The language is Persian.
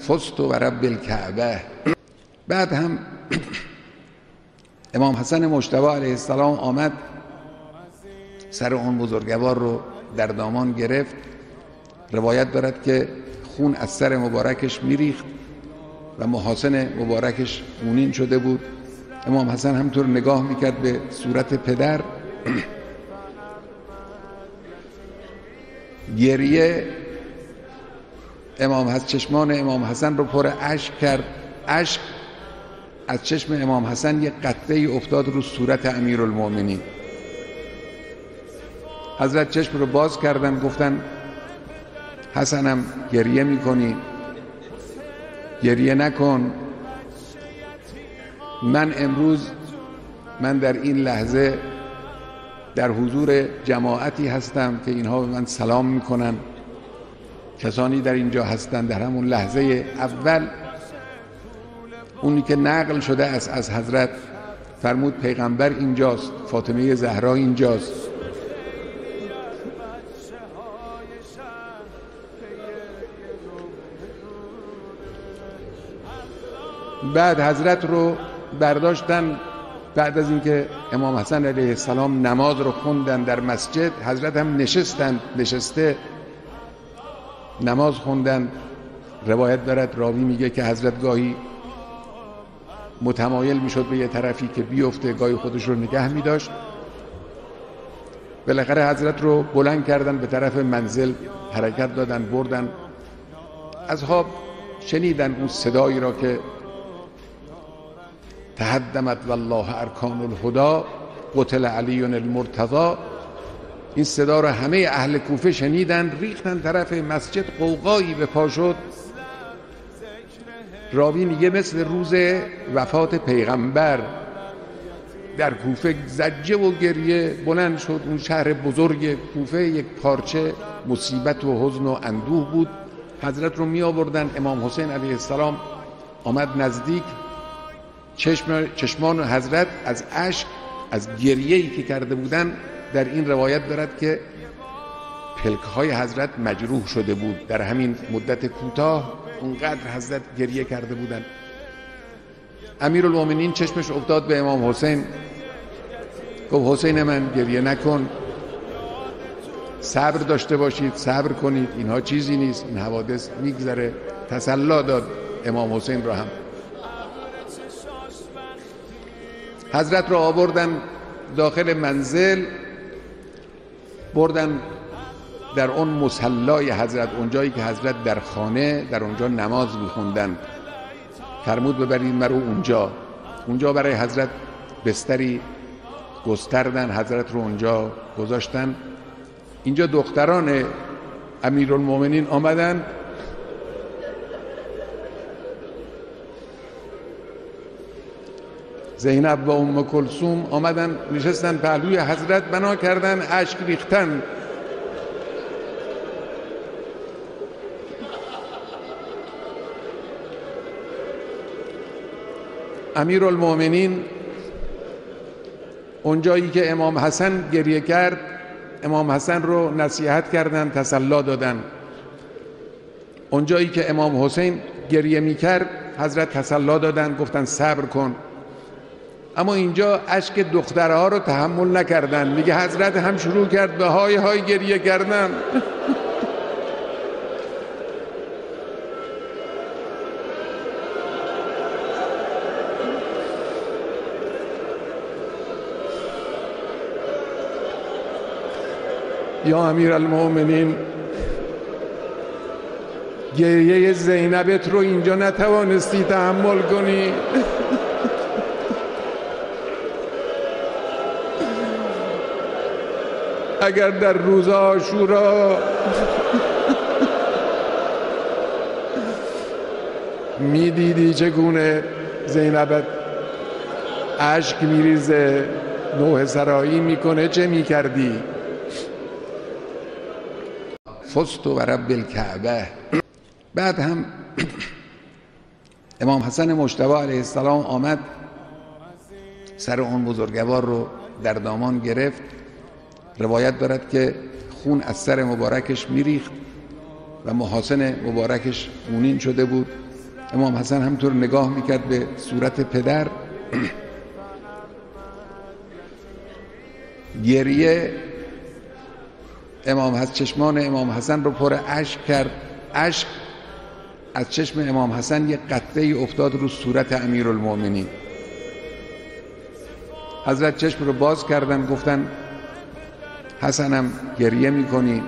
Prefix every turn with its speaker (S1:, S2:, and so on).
S1: فزت و رب الکعبه. بعد هم امام حسن مجتبی علیه السلام آمد سر اون بزرگوار رو در دامان گرفت. روایت دارد که خون از سر مبارکش میریخت و محاسن مبارکش خونین شده بود. امام حسن همطور نگاه میکرد به صورت پدر. گریه چشمان امام حسن رو پر اشک کرد. اشک از چشم امام حسن یک قطره افتاد رو صورت امیرالمؤمنین. حضرت چشم رو باز کردن، گفتن حسنم گریه میکنی؟ گریه نکن. من امروز در این لحظه در حضور جماعتی هستم که اینها به من سلام میکنن. کسانی در اینجا هستند در همون لحظه اول اونی که نقل شده است از حضرت، فرمود پیغمبر اینجاست، فاطمه زهرا اینجاست. بعد حضرت رو برداشتن. بعد از اینکه امام حسن علیه السلام نماز رو خوندن در مسجد، حضرت هم نشسته نماز خوندن. روایت دارد، راوی میگه که حضرت گاهی متمایل میشد به یه طرفی که بیفته، گاهی خودش رو نگه میداشت. بالاخره حضرت رو بلند کردن، به طرف منزل حرکت دادن، بردن. اصحاب شنیدن اون صدایی را که تهدمت والله ارکان الهدی قتل علی المرتضی. این صدا را همه اهل کوفه شنیدن، ریختن طرف مسجد، قوقایی به پا شد. راوی میگه مثل روز وفات پیغمبر در کوفه زجه و گریه بلند شد. اون شهر بزرگ کوفه یک پارچه مصیبت و حزن و اندوه بود. حضرت رو می آوردن. امام حسین علیه السلام آمد نزدیک. چشمان حضرت از اشک، از گریه‌ای که کرده بودن، در این روایت دارد که پلک‌های حضرت مجروح شده بود. در همین مدت کوتاه اونقدر حضرت گریه کرده بودن. امیرالمؤمنین چشمش افتاد به امام حسین، گفت حسین من گریه نکن، صبر داشته باشید، صبر کنید، اینها چیزی نیست، این حوادث میگذره. تسلی داد امام حسین را هم. حضرت را آوردن داخل منزل، بردن در اون مصلای حضرت، اونجایی که حضرت در خانه در اونجا نماز میخوندن. فرمود ببرید مرو اونجا برای حضرت بستری گستردن، حضرت رو اونجا گذاشتن. اینجا دختران امیرالمؤمنین آمدن، زینب و ام کلثوم آمدن نشستن پهلوی حضرت، بنا کردن، اشک ریختن. امیرالمؤمنین اونجایی که امام حسن گریه کرد، امام حسن رو نصیحت کردن، تسلی دادن. اونجایی که امام حسین گریه میکرد، حضرت تسلی دادن، گفتن صبر کن. اما اینجا اشک دخترها رو تحمل نکردن. میگه حضرت هم شروع کرد به های های گریه کردن. یا امیرالمؤمنین، گریه زینبت رو اینجا نتوانستی تحمل کنی. اگر در روز عاشورا میدیدی چگونه زینبت اشک میریزه، نوحه سرایی میکنه، چه میکردی؟ فزت و رب الکعبه. بعد هم امام حسن مجتبی علیه السلام آمد سر اون بزرگوار رو در دامان گرفت. روایت دارد که خون از سر مبارکش میریخت و محاسن مبارکش خونین شده بود. امام حسن همطور نگاه میکرد به صورت پدر. گریه چشمان امام حسن رو پر اشک کرد. اشک از چشم امام حسن یک قطره افتاد رو صورت امیرالمؤمنین. حضرت چشم رو باز کردن، گفتن حسنم گریه میکنی؟